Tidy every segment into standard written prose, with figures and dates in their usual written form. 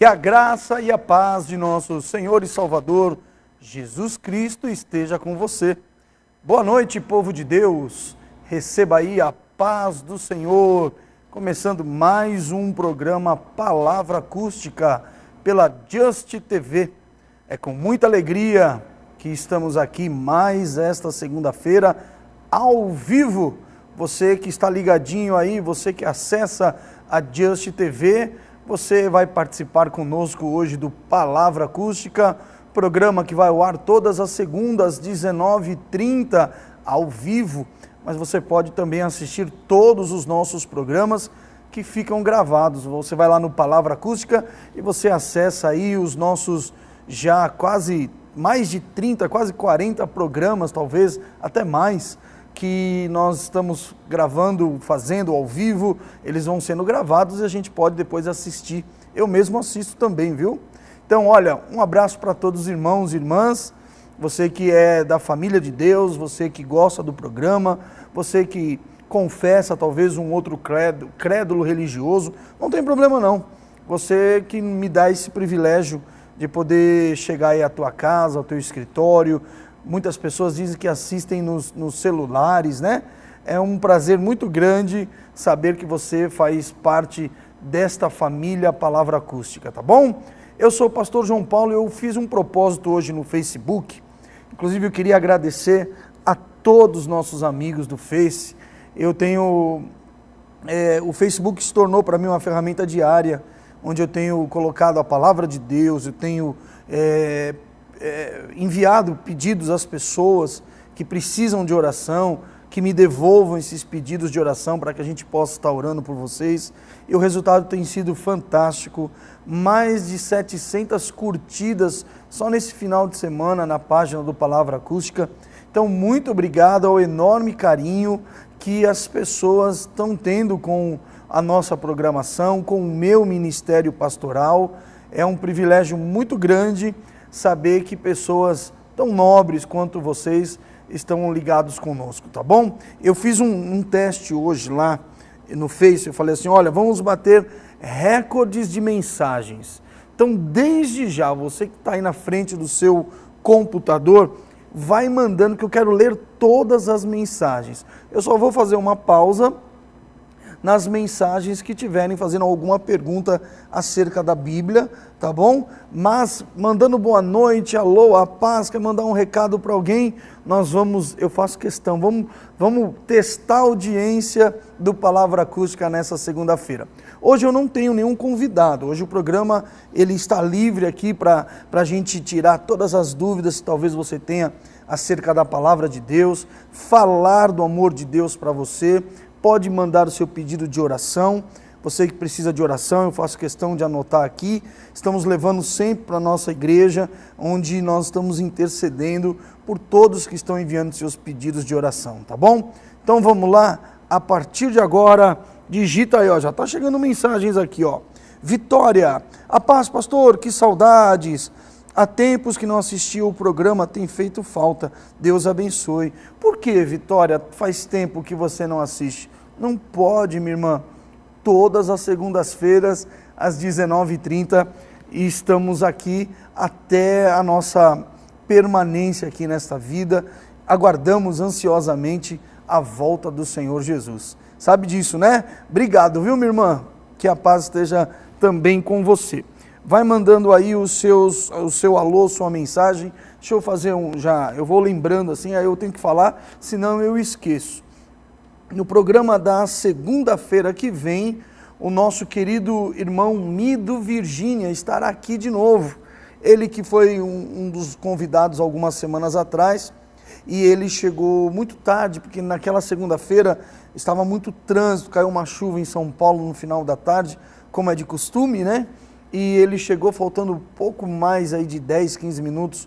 Que a graça e a paz de nosso Senhor e Salvador Jesus Cristo esteja com você. Boa noite, povo de Deus. Receba aí a paz do Senhor. Começando mais um programa Palavra Acústica pela Just TV. É com muita alegria que estamos aqui mais esta segunda-feira ao vivo. Você que está ligadinho aí, você que acessa a Just TV, você vai participar conosco hoje do Palavra Acústica, programa que vai ao ar todas as segundas, 19h30, ao vivo. Mas você pode também assistir todos os nossos programas que ficam gravados. Você vai lá no Palavra Acústica e você acessa aí os nossos já quase mais de 30, quase 40 programas, talvez até mais, que nós estamos gravando, fazendo ao vivo. Eles vão sendo gravados e a gente pode depois assistir. Eu mesmo assisto também, viu? Então, olha, um abraço para todos os irmãos e irmãs, você que é da família de Deus, você que gosta do programa, você que confessa talvez um outro crédulo religioso, não tem problema não. Você que me dá esse privilégio de poder chegar aí à tua casa, ao teu escritório. Muitas pessoas dizem que assistem nos celulares, né? É um prazer muito grande saber que você faz parte desta família Palavra Acústica, tá bom? Eu sou o pastor João Paulo e eu fiz um propósito hoje no Facebook. Inclusive eu queria agradecer a todos os nossos amigos do Face. Eu tenho... o Facebook se tornou para mim uma ferramenta diária, onde eu tenho colocado a Palavra de Deus, eu tenho... enviado pedidos às pessoas que precisam de oração, que me devolvam esses pedidos de oração para que a gente possa estar orando por vocês. E o resultado tem sido fantástico. Mais de 700 curtidas só nesse final de semana na página do Palavra Acústica. Então, muito obrigado ao enorme carinho que as pessoas estão tendo com a nossa programação, com o meu ministério pastoral. É um privilégio muito grande saber que pessoas tão nobres quanto vocês estão ligados conosco, tá bom? Eu fiz um teste hoje lá no Face, eu falei assim, olha, vamos bater recordes de mensagens. Então, desde já, você que está aí na frente do seu computador, vai mandando que eu quero ler todas as mensagens. Eu só vou fazer uma pausa nas mensagens que tiverem fazendo alguma pergunta acerca da Bíblia, tá bom? Mas mandando boa noite, alô, a paz, quer mandar um recado para alguém, eu faço questão, vamos testar a audiência do Palavra Acústica nessa segunda-feira. Hoje eu não tenho nenhum convidado, hoje o programa ele está livre aqui para a gente tirar todas as dúvidas que talvez você tenha acerca da Palavra de Deus, falar do amor de Deus para você. Pode mandar o seu pedido de oração. Você que precisa de oração, eu faço questão de anotar aqui. Estamos levando sempre para a nossa igreja, onde nós estamos intercedendo por todos que estão enviando seus pedidos de oração, tá bom? Então vamos lá, a partir de agora, digita aí, ó, já está chegando mensagens aqui, ó. Vitória, a paz, pastor, que saudades. Há tempos que não assistia o programa, tem feito falta. Deus abençoe. Por que, Vitória, faz tempo que você não assiste? Não pode, minha irmã. Todas as segundas-feiras, às 19h30, e estamos aqui até a nossa permanência aqui nesta vida. Aguardamos ansiosamente a volta do Senhor Jesus. Sabe disso, né? Obrigado, viu, minha irmã? Que a paz esteja também com você. Vai mandando aí o seu alô, sua mensagem. Deixa eu fazer eu vou lembrando assim, aí eu tenho que falar, senão eu esqueço. No programa da segunda-feira que vem, o nosso querido irmão Mido Virgínia estará aqui de novo. Ele que foi um dos convidados algumas semanas atrás, e ele chegou muito tarde, porque naquela segunda-feira estava muito trânsito, caiu uma chuva em São Paulo no final da tarde, como é de costume, né? E ele chegou faltando pouco mais aí de 10, 15 minutos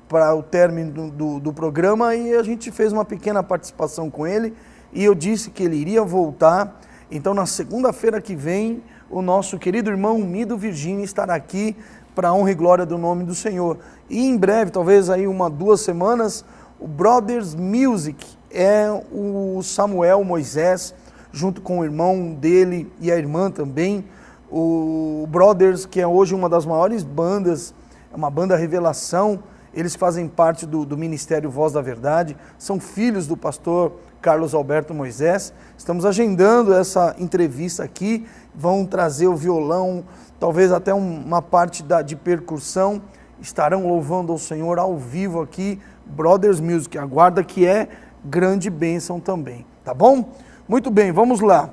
para o término do programa, e a gente fez uma pequena participação com ele, e eu disse que ele iria voltar. Então na segunda-feira que vem, o nosso querido irmão Mido Virgínia estará aqui para a honra e glória do nome do Senhor. E em breve, talvez aí 2 semanas, o Brothers Music é o Samuel Moisés, junto com o irmão dele e a irmã também, o Brothers, que é hoje uma das maiores bandas, é uma banda revelação, eles fazem parte do Ministério Voz da Verdade, são filhos do pastor Carlos Alberto Moisés. Estamos agendando essa entrevista aqui, vão trazer o violão, talvez até uma parte de percussão, estarão louvando ao Senhor ao vivo aqui, Brothers Music, aguarda que é grande bênção também, tá bom? Muito bem, vamos lá.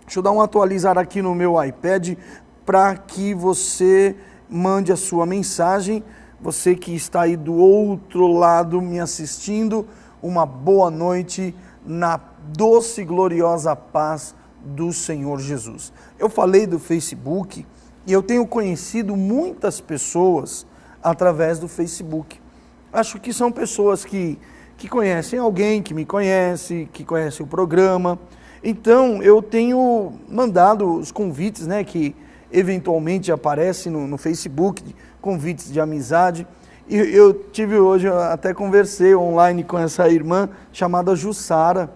Deixa eu dar um atualizar aqui no meu iPad para que você mande a sua mensagem. Você que está aí do outro lado me assistindo, uma boa noite na doce e gloriosa paz do Senhor Jesus. Eu falei do Facebook e eu tenho conhecido muitas pessoas através do Facebook. Acho que são pessoas que conhecem alguém, que me conhece, que conhece o programa. Então, eu tenho mandado os convites, né, que eventualmente aparecem no Facebook, convites de amizade. E eu tive hoje, eu até conversei online com essa irmã chamada Jussara.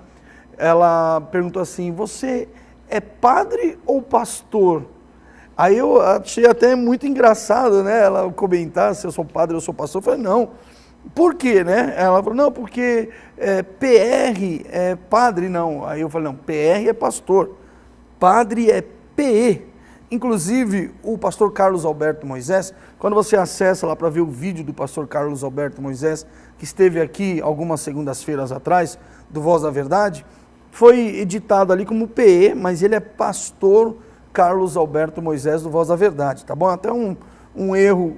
Ela perguntou assim, você é padre ou pastor? Aí eu achei até muito engraçado, né, ela comentar se eu sou padre ou sou pastor. Eu falei, não. Por quê, né? Ela falou, não, porque PR é padre, não. Aí eu falei, não, PR é pastor, padre é PE. Inclusive, o pastor Carlos Alberto Moisés, quando você acessa lá para ver o vídeo do pastor Carlos Alberto Moisés, que esteve aqui algumas segundas-feiras atrás, do Voz da Verdade, foi editado ali como PE, mas ele é pastor Carlos Alberto Moisés do Voz da Verdade, tá bom? Até um erro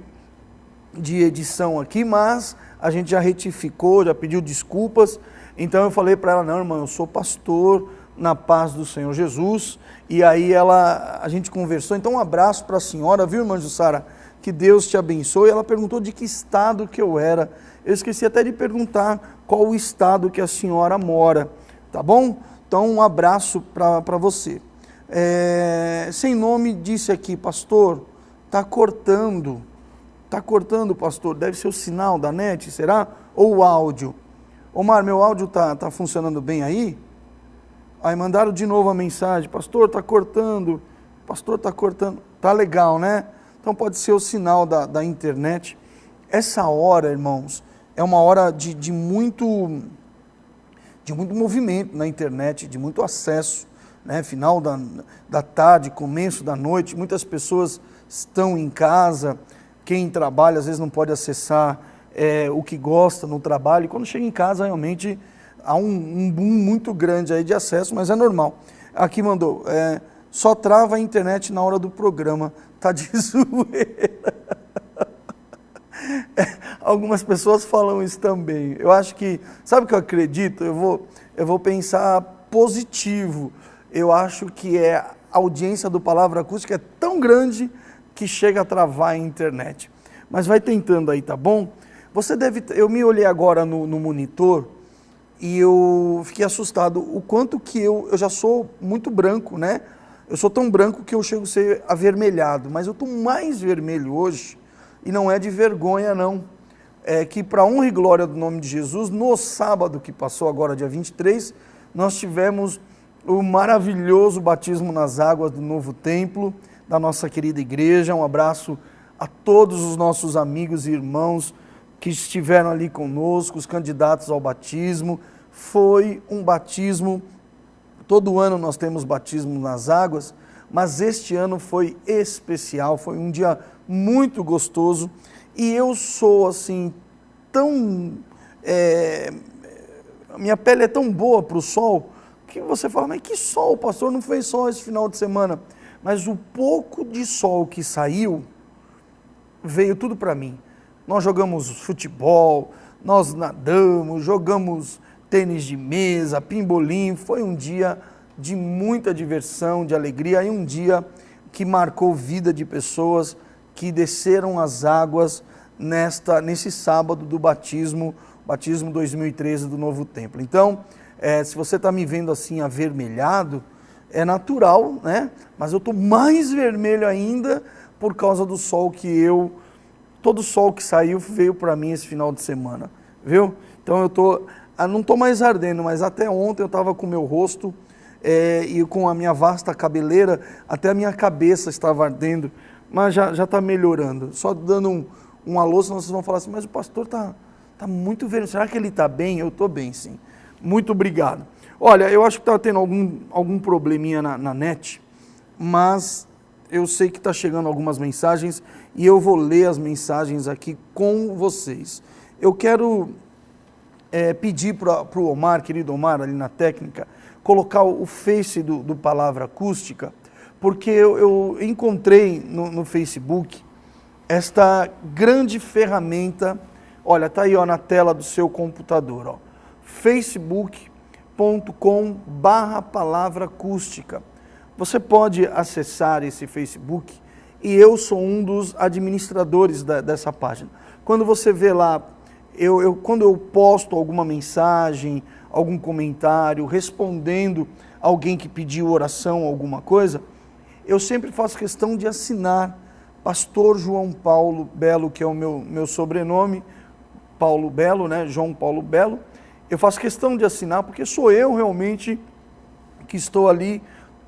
de edição aqui, mas a gente já retificou, já pediu desculpas. Então eu falei para ela, não, irmã, eu sou pastor na paz do Senhor Jesus. E aí a gente conversou. Então um abraço para a senhora, viu, irmã Jussara? Que Deus te abençoe. Ela perguntou de que estado que eu era. Eu esqueci até de perguntar qual o estado que a senhora mora, tá bom? Então um abraço para você. Sem nome disse aqui, pastor, tá cortando. Está cortando, pastor, deve ser o sinal da net, será? Ou o áudio? Omar, meu áudio tá funcionando bem aí? Aí mandaram de novo a mensagem, pastor, está cortando, tá legal, né? Então pode ser o sinal da internet. Essa hora, irmãos, é uma hora de muito movimento na internet, de muito acesso, né? Final da tarde, começo da noite, muitas pessoas estão em casa. Quem trabalha às vezes não pode acessar o que gosta no trabalho. E quando chega em casa, realmente há um boom muito grande aí de acesso, mas é normal. Aqui mandou, só trava a internet na hora do programa, tá de zoeira. Algumas pessoas falam isso também. Eu acho que, sabe o que eu acredito? Eu vou pensar positivo. Eu acho que a audiência do Palavra Acústica é tão grande que chega a travar a internet. Mas vai tentando aí, tá bom? Eu me olhei agora no monitor e eu fiquei assustado o quanto que eu já sou muito branco, né? Eu sou tão branco que eu chego a ser avermelhado, mas eu estou mais vermelho hoje e não é de vergonha, não. É que para honra e glória do nome de Jesus, no sábado que passou agora, dia 23, nós tivemos o maravilhoso batismo nas águas do novo templo, da nossa querida igreja. Um abraço a todos os nossos amigos e irmãos que estiveram ali conosco, os candidatos ao batismo. Foi um batismo, todo ano nós temos batismo nas águas, mas este ano foi especial, foi um dia muito gostoso. E eu sou assim, minha pele é tão boa para o sol, que você fala, mas que sol, o pastor não fez sol esse final de semana. Mas o pouco de sol que saiu, veio tudo para mim. Nós jogamos futebol, nós nadamos, jogamos tênis de mesa, pimbolim. Foi um dia de muita diversão, de alegria, e um dia que marcou vida de pessoas que desceram as águas nesse sábado do batismo 2013 do Novo Templo. Então, se você está me vendo assim avermelhado, é natural, né? Mas eu estou mais vermelho ainda por causa do sol todo o sol que saiu veio para mim esse final de semana, viu? Então não estou mais ardendo, mas até ontem eu estava com o meu rosto e com a minha vasta cabeleira, até a minha cabeça estava ardendo, mas já está melhorando. Só dando um alô, senão vocês vão falar assim, mas o pastor tá muito velho, será que ele está bem? Eu estou bem, sim. Muito obrigado. Olha, eu acho que está tendo algum probleminha na net, mas eu sei que está chegando algumas mensagens e eu vou ler as mensagens aqui com vocês. Eu quero pedir para o Omar, querido Omar, ali na técnica, colocar o Face do Palavra Acústica, porque eu encontrei no Facebook esta grande ferramenta. Olha, está aí na tela do seu computador, facebook.com/palavra acústica. Você pode acessar esse Facebook e eu sou um dos administradores dessa página. Quando você vê lá, quando eu posto alguma mensagem, algum comentário, respondendo alguém que pediu oração, alguma coisa, eu sempre faço questão de assinar Pastor João Paulo Belo, que é o meu sobrenome, Paulo Belo, né? João Paulo Belo. Eu faço questão de assinar porque sou eu realmente que estou ali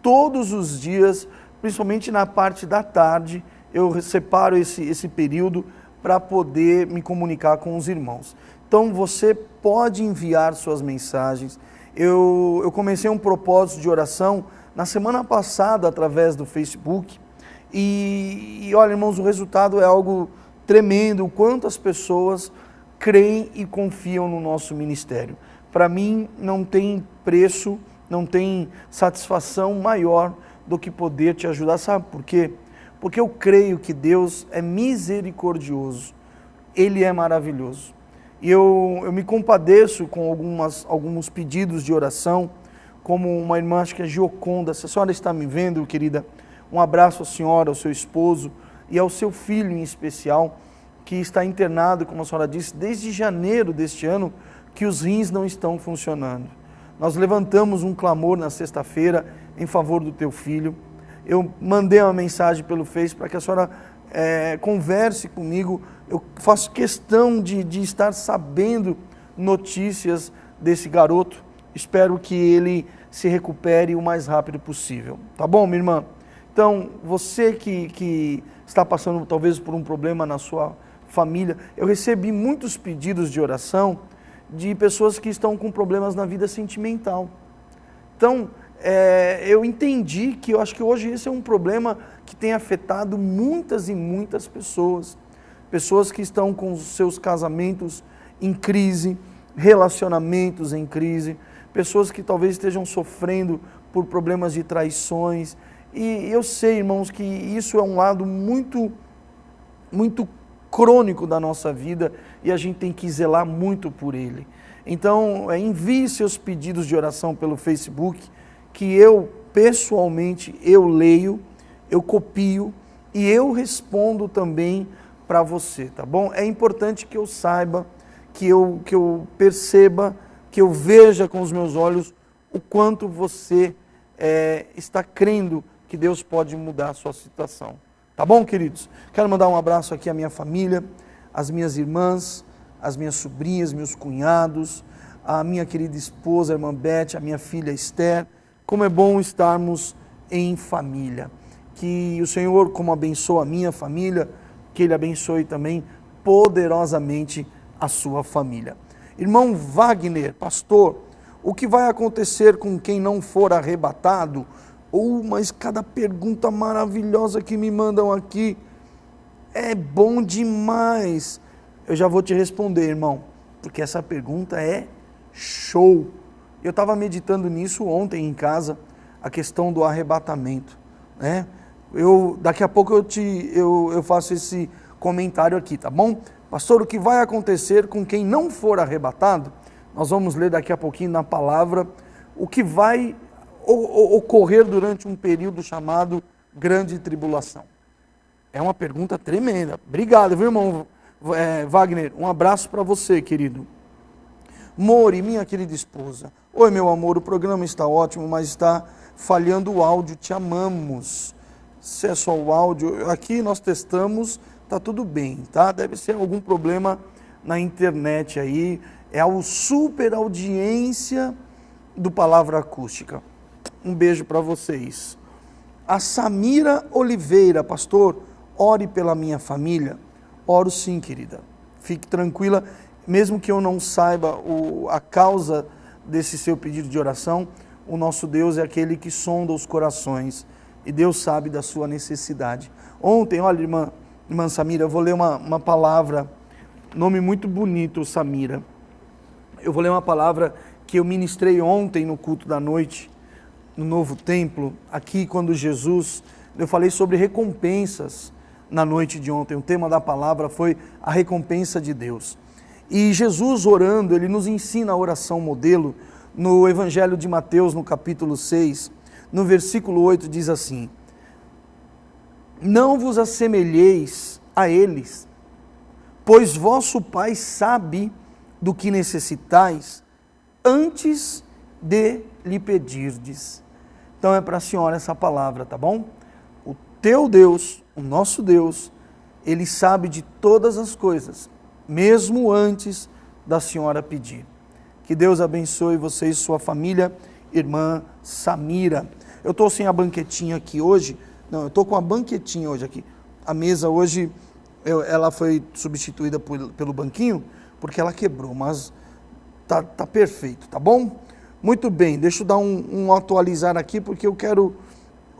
todos os dias, principalmente na parte da tarde, eu separo esse período para poder me comunicar com os irmãos. Então você pode enviar suas mensagens. Eu comecei um propósito de oração na semana passada através do Facebook e olha, irmãos, o resultado é algo tremendo, o quanto as pessoas creem e confiam no nosso ministério. Para mim não tem preço, não tem satisfação maior do que poder te ajudar. Sabe por quê? Porque eu creio que Deus é misericordioso, Ele é maravilhoso. E eu me compadeço com alguns pedidos de oração, como uma irmã, acho que é Gioconda. Se a senhora está me vendo, querida, um abraço à senhora, ao seu esposo e ao seu filho em especial, que está internado, como a senhora disse, desde janeiro deste ano, que os rins não estão funcionando. Nós levantamos um clamor na sexta-feira em favor do teu filho. Eu mandei uma mensagem pelo Face para que a senhora converse comigo. Eu faço questão de estar sabendo notícias desse garoto. Espero que ele se recupere o mais rápido possível. Tá bom, minha irmã? Então, você que está passando talvez por um problema na sua família, eu recebi muitos pedidos de oração de pessoas que estão com problemas na vida sentimental. Então, eu entendi que eu acho que hoje esse é um problema que tem afetado muitas e muitas pessoas. Pessoas que estão com os seus casamentos em crise, relacionamentos em crise, pessoas que talvez estejam sofrendo por problemas de traições. E eu sei, irmãos, que isso é um lado muito crônico da nossa vida e a gente tem que zelar muito por ele. Então, envie seus pedidos de oração pelo Facebook, que eu, pessoalmente, eu leio, eu copio e eu respondo também para você, tá bom? É importante que eu saiba, que eu perceba, que eu veja com os meus olhos o quanto você está crendo que Deus pode mudar a sua situação. Tá bom, queridos? Quero mandar um abraço aqui à minha família, às minhas irmãs, às minhas sobrinhas, meus cunhados, à minha querida esposa, a irmã Beth, a minha filha Esther. Como é bom estarmos em família. Que o Senhor, como abençoa a minha família, que Ele abençoe também poderosamente a sua família. Irmão Wagner, pastor, o que vai acontecer com quem não for arrebatado? Mas cada pergunta maravilhosa que me mandam aqui é bom demais. Eu já vou te responder, irmão, porque essa pergunta é show. Eu estava meditando nisso ontem em casa, a questão do arrebatamento, né? Daqui a pouco eu faço esse comentário aqui, tá bom? Pastor, o que vai acontecer com quem não for arrebatado? Nós vamos ler daqui a pouquinho na palavra o que vai ocorrer durante um período chamado Grande Tribulação. É uma pergunta tremenda. Obrigado, viu, irmão Wagner? Um abraço para você, querido. Mori, minha querida esposa. Oi, meu amor, o programa está ótimo, mas está falhando o áudio. Te amamos. Se é só o áudio, aqui nós testamos, tá tudo bem, tá? Deve ser algum problema na internet aí. É a super audiência do Palavra Acústica. Um beijo para vocês. A Samira Oliveira, pastor, ore pela minha família. Oro sim, querida. Fique tranquila, mesmo que eu não saiba a causa desse seu pedido de oração, o nosso Deus é aquele que sonda os corações e Deus sabe da sua necessidade. Ontem, olha, irmã Samira, eu vou ler uma palavra, nome muito bonito, Samira. Eu vou ler uma palavra que eu ministrei ontem no culto da noite, no novo templo, aqui quando eu falei sobre recompensas na noite de ontem. O tema da palavra foi a recompensa de Deus. E Jesus orando, ele nos ensina a oração modelo no Evangelho de Mateus, no capítulo 6, no versículo 8, diz assim: não vos assemelheis a eles, pois vosso Pai sabe do que necessitais antes de lhe pedirdes. Então é para a senhora essa palavra, tá bom? O teu Deus, o nosso Deus, ele sabe de todas as coisas, mesmo antes da senhora pedir. Que Deus abençoe você e sua família, irmã Samira. Eu estou sem a banquetinha aqui hoje, eu estou com a banquetinha hoje aqui. A mesa hoje, ela foi substituída pelo banquinho, porque ela quebrou, mas tá perfeito, tá bom? Muito bem, deixa eu dar um atualizar aqui, porque eu quero...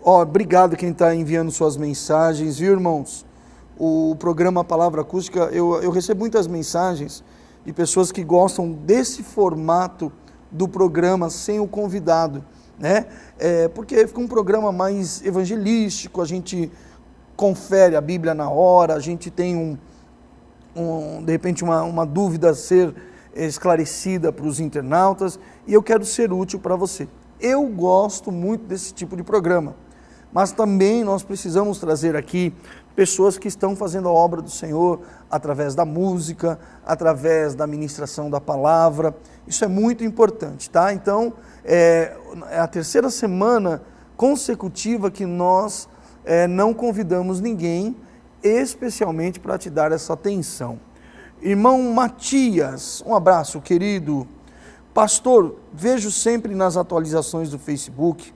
obrigado quem está enviando suas mensagens, viu, irmãos? O programa Palavra Acústica, eu recebo muitas mensagens de pessoas que gostam desse formato do programa sem o convidado, né? Porque fica um programa mais evangelístico, a gente confere a Bíblia na hora, a gente tem de repente uma dúvida a ser esclarecida para os internautas, e eu quero ser útil para você. Eu gosto muito desse tipo de programa, mas também nós precisamos trazer aqui pessoas que estão fazendo a obra do Senhor através da música, através da ministração da palavra. Isso é muito importante, tá? Então, é a terceira semana consecutiva que nós não convidamos ninguém, especialmente para te dar essa atenção. Irmão Matias, um abraço, querido. Pastor, vejo sempre nas atualizações do Facebook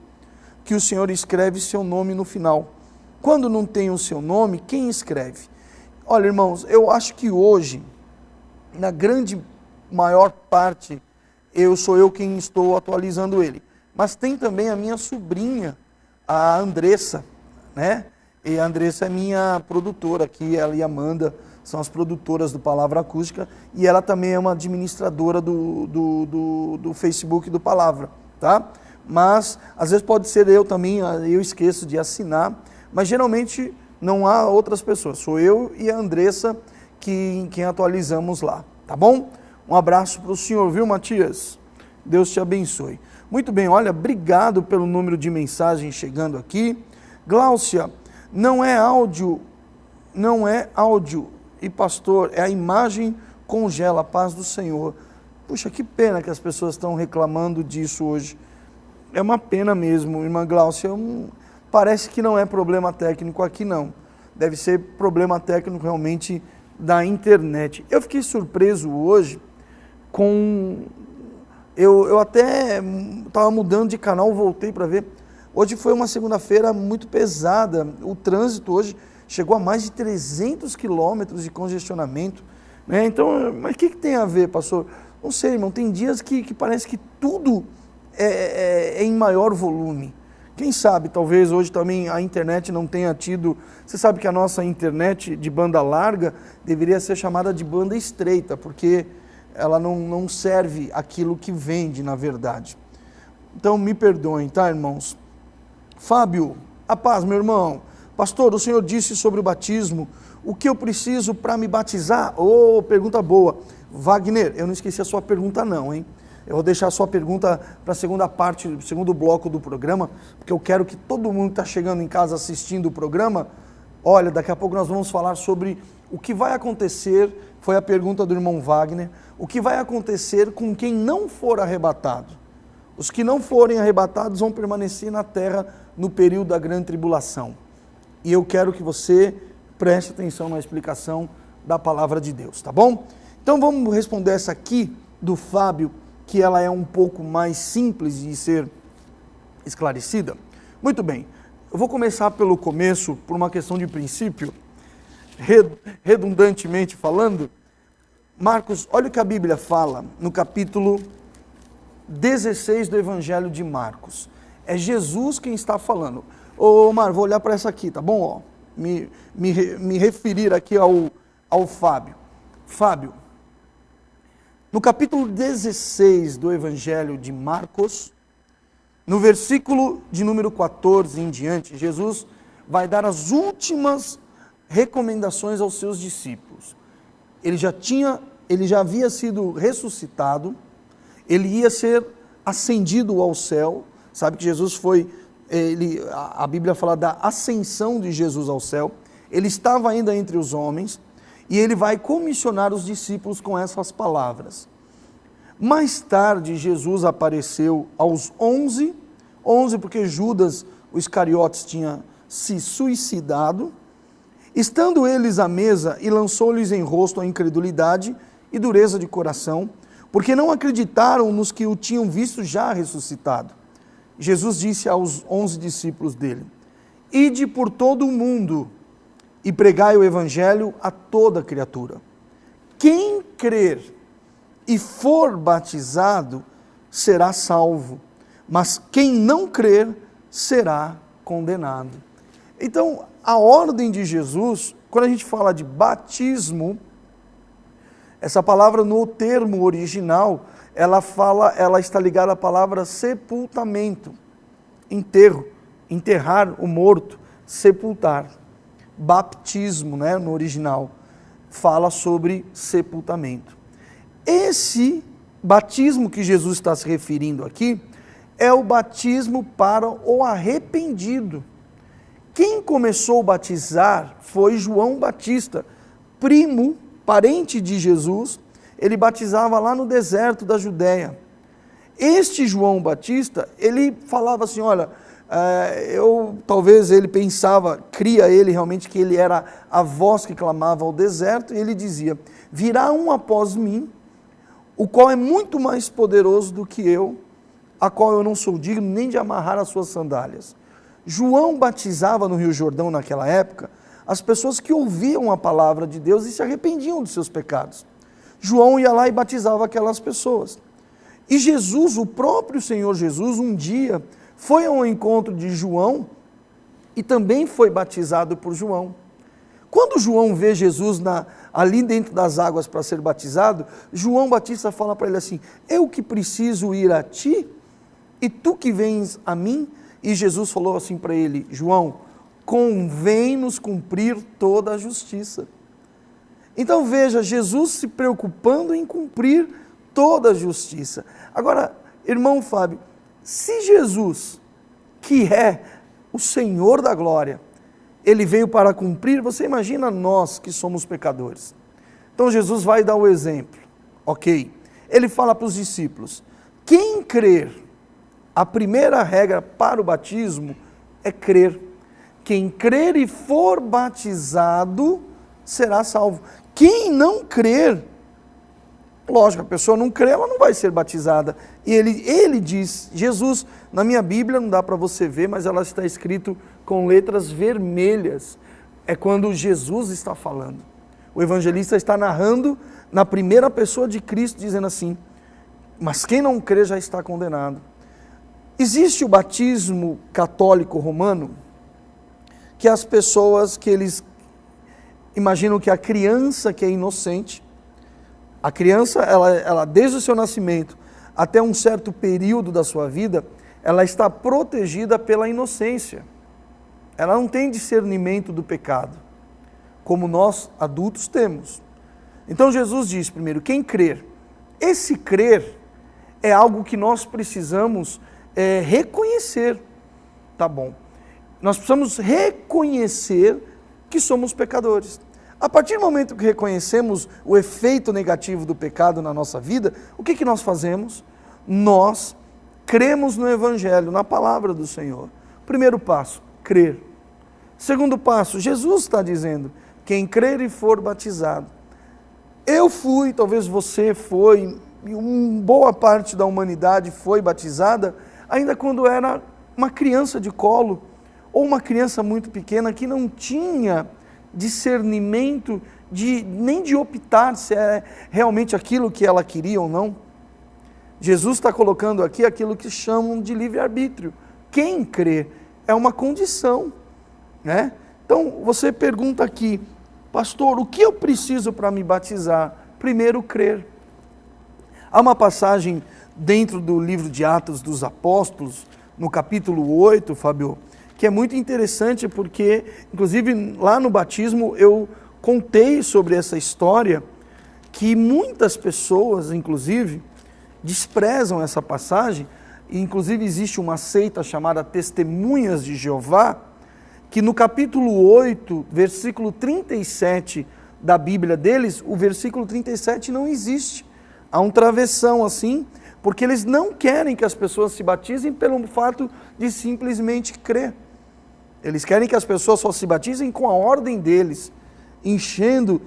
que o senhor escreve seu nome no final. Quando não tem o seu nome, quem escreve? Olha, irmãos, eu acho que hoje, na grande maior parte, sou eu quem estou atualizando ele. Mas tem também a minha sobrinha, a Andressa, né? E a Andressa é minha produtora aqui, ela e a Amanda são as produtoras do Palavra Acústica, e ela também é uma administradora do Facebook do Palavra, tá? Mas, às vezes pode ser eu também, eu esqueço de assinar, mas geralmente não há outras pessoas, sou eu e a Andressa quem atualizamos lá, tá bom? Um abraço para o senhor, viu, Matias? Deus te abençoe. Muito bem, olha, obrigado pelo número de mensagens chegando aqui. Gláucia, não é áudio, e pastor, é a imagem congela, a paz do Senhor. Puxa, que pena que as pessoas estão reclamando disso hoje. É uma pena mesmo, irmã Gláucia, parece que não é problema técnico aqui não. Deve ser problema técnico realmente da internet. Eu fiquei surpreso hoje com... Eu até estava mudando de canal, voltei para ver. Hoje foi uma segunda-feira muito pesada. O trânsito hoje chegou a mais de 300 quilômetros de congestionamento, né? Então, mas o que tem a ver, pastor? Não sei, irmão, tem dias que parece que tudo é em maior volume. Quem sabe, talvez hoje também a internet não tenha tido... Você sabe que a nossa internet de banda larga deveria ser chamada de banda estreita, porque ela não serve aquilo que vende, na verdade. Então, me perdoem, tá, irmãos? Fábio, a paz, meu irmão. Pastor, o senhor disse sobre o batismo, o que eu preciso para me batizar? Pergunta boa. Wagner, eu não esqueci a sua pergunta não, hein? Eu vou deixar a sua pergunta para a segunda parte, o segundo bloco do programa, porque eu quero que todo mundo que está chegando em casa assistindo o programa, olha, daqui a pouco nós vamos falar sobre o que vai acontecer, foi a pergunta do irmão Wagner, o que vai acontecer com quem não for arrebatado. Os que não forem arrebatados vão permanecer na terra no período da grande tribulação. E eu quero que você preste atenção na explicação da palavra de Deus, tá bom? Então vamos responder essa aqui do Fábio, que ela é um pouco mais simples de ser esclarecida? Muito bem, eu vou começar pelo começo, por uma questão de princípio, redundantemente falando. Marcos, olha o que a Bíblia fala no capítulo 16 do Evangelho de Marcos. É Jesus quem está falando. Ô Omar, vou olhar para essa aqui, tá bom? Ó, me referir aqui ao Fábio. Fábio, no capítulo 16 do Evangelho de Marcos, no versículo de número 14 em diante, Jesus vai dar as últimas recomendações aos seus discípulos. Ele já havia sido ressuscitado, ele ia ser ascendido ao céu. Sabe que Jesus foi, a Bíblia fala da ascensão de Jesus ao céu. Ele estava ainda entre os homens e ele vai comissionar os discípulos com essas palavras. Mais tarde, Jesus apareceu aos 11 porque Judas, o Iscariotes, tinha se suicidado. Estando eles à mesa, e lançou-lhes em rosto a incredulidade e dureza de coração, porque não acreditaram nos que o tinham visto já ressuscitado. Jesus disse aos 11 discípulos dele: ide por todo o mundo e pregai o evangelho a toda criatura. Quem crer e for batizado será salvo, mas quem não crer será condenado. Então, a ordem de Jesus, quando a gente fala de batismo, essa palavra no termo original, ela está ligada à palavra sepultamento, enterro, enterrar o morto, sepultar. Baptismo, né, no original, fala sobre sepultamento. Esse batismo que Jesus está se referindo aqui é o batismo para o arrependido. Quem começou a batizar foi João Batista, parente de Jesus. Ele batizava lá no deserto da Judéia. Este João Batista, ele falava assim, olha, talvez ele pensava, cria ele realmente que ele era a voz que clamava ao deserto, e ele dizia: virá um após mim, o qual é muito mais poderoso do que eu, a qual eu não sou digno nem de amarrar as suas sandálias. João batizava no Rio Jordão naquela época as pessoas que ouviam a palavra de Deus e se arrependiam dos seus pecados. João ia lá e batizava aquelas pessoas. E Jesus, o próprio Senhor Jesus, um dia foi ao encontro de João e também foi batizado por João. Quando João vê Jesus ali dentro das águas para ser batizado, João Batista fala para ele assim: eu que preciso ir a ti e tu que vens a mim? E Jesus falou assim para ele: João, convém-nos cumprir toda a justiça. Então veja, Jesus se preocupando em cumprir toda a justiça. Agora, irmão Fábio, se Jesus, que é o Senhor da glória, ele veio para cumprir, você imagina nós que somos pecadores. Então Jesus vai dar o exemplo, ok? Ele fala para os discípulos: quem crer, a primeira regra para o batismo é crer. Quem crer e for batizado será salvo. Quem não crer, lógico, a pessoa não crê, ela não vai ser batizada. E ele diz, Jesus, na minha Bíblia, não dá para você ver, mas ela está escrito com letras vermelhas. É quando Jesus está falando. O evangelista está narrando na primeira pessoa de Cristo, dizendo assim: mas quem não crê já está condenado. Existe o batismo católico romano, que as pessoas que eles imaginam que a criança que é inocente, a criança, ela desde o seu nascimento até um certo período da sua vida, ela está protegida pela inocência. Ela não tem discernimento do pecado, como nós adultos temos. Então Jesus diz primeiro, quem crer. Esse crer é algo que nós precisamos reconhecer, tá bom? Nós precisamos reconhecer que somos pecadores. A partir do momento que reconhecemos o efeito negativo do pecado na nossa vida, o que nós fazemos? Nós cremos no Evangelho, na palavra do Senhor. Primeiro passo, crer. Segundo passo, Jesus está dizendo, quem crer e for batizado. Eu fui, talvez você foi, e uma boa parte da humanidade foi batizada, ainda quando era uma criança de colo, ou uma criança muito pequena que não tinha discernimento nem de optar se é realmente aquilo que ela queria ou não. Jesus está colocando aqui aquilo que chamam de livre-arbítrio. Quem crê é uma condição, né? Então você pergunta aqui, pastor, o que eu preciso para me batizar? Primeiro, crer. Há uma passagem dentro do livro de Atos dos Apóstolos, no capítulo 8, Fábio, que é muito interessante porque, inclusive lá no batismo, eu contei sobre essa história, que muitas pessoas, inclusive, desprezam essa passagem, e inclusive existe uma seita chamada Testemunhas de Jeová, que no capítulo 8, versículo 37 da Bíblia deles, o versículo 37 não existe. Há um travessão assim, porque eles não querem que as pessoas se batizem pelo fato de simplesmente crer. Eles querem que as pessoas só se batizem com a ordem deles, enchendo,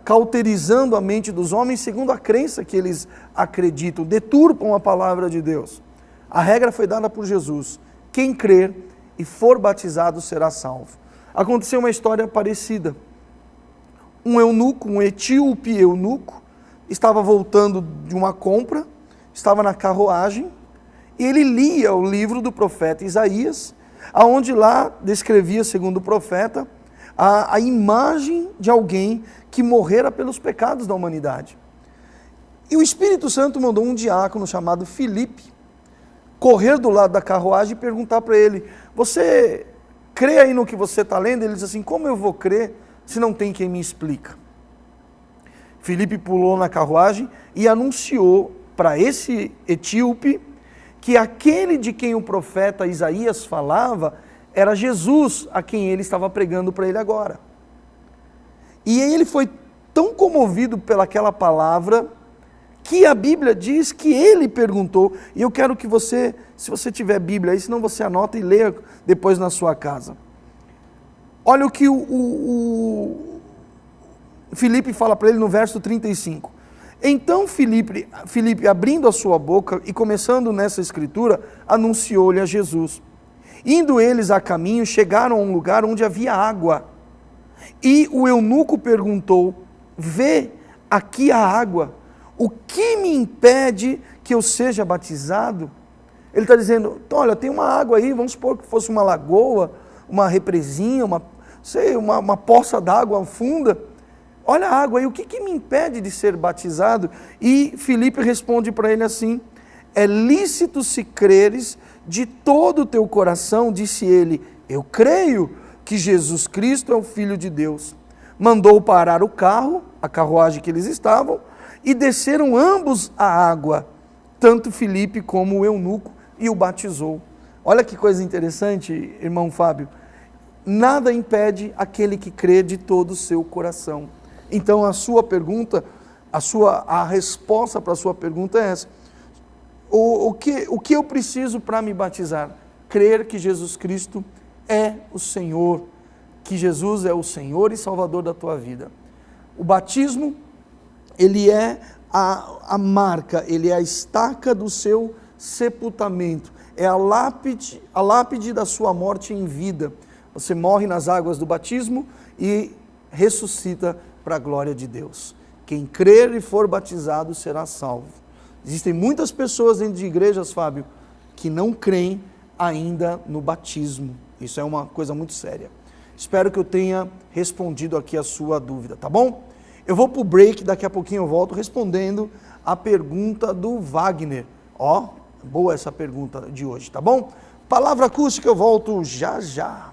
cauterizando a mente dos homens segundo a crença que eles acreditam, deturpam a palavra de Deus. A regra foi dada por Jesus: quem crer e for batizado será salvo. Aconteceu uma história parecida. Um eunuco, um etíope eunuco, estava voltando de uma compra, estava na carruagem, e ele lia o livro do profeta Isaías, aonde lá descrevia, segundo o profeta, a imagem de alguém que morrera pelos pecados da humanidade. E o Espírito Santo mandou um diácono chamado Filipe correr do lado da carruagem e perguntar para ele: você crê aí no que você está lendo? Ele diz assim: como eu vou crer se não tem quem me explica? Filipe pulou na carruagem e anunciou para esse etíope que aquele de quem o profeta Isaías falava era Jesus, a quem ele estava pregando para ele agora. E aí ele foi tão comovido pelaquela palavra, que a Bíblia diz que ele perguntou, e eu quero que você, se você tiver Bíblia aí, senão você anota e leia depois na sua casa. Olha o que o Filipe fala para ele no verso 35. Então Filipe, abrindo a sua boca e começando nessa escritura, anunciou-lhe a Jesus. Indo eles a caminho, chegaram a um lugar onde havia água. E o eunuco perguntou: vê aqui a água, o que me impede que eu seja batizado? Ele está dizendo: olha, tem uma água aí, vamos supor que fosse uma lagoa, uma represinha, uma poça d'água funda. Olha a água aí, o que me impede de ser batizado? E Filipe responde para ele assim: é lícito se creres de todo o teu coração, disse ele, eu creio que Jesus Cristo é o Filho de Deus. Mandou parar o carro, a carruagem que eles estavam, e desceram ambos a água, tanto Filipe como o eunuco, e o batizou. Olha que coisa interessante, irmão Fábio. Nada impede aquele que crê de todo o seu coração. Então a sua pergunta, a resposta para a sua pergunta é essa: o que eu preciso para me batizar? Crer que Jesus Cristo é o Senhor, que Jesus é o Senhor e Salvador da tua vida. O batismo, ele é a marca, ele é a estaca do seu sepultamento, é a lápide da sua morte em vida. Você morre nas águas do batismo e ressuscita para a glória de Deus. Quem crer e for batizado será salvo. Existem muitas pessoas dentro de igrejas, Fábio, que não creem ainda no batismo. Isso é uma coisa muito séria. Espero que eu tenha respondido aqui a sua dúvida, tá bom? Eu vou para o break, daqui a pouquinho eu volto respondendo a pergunta do Wagner. Ó, boa essa pergunta de hoje, tá bom? Palavra acústica, eu volto já já.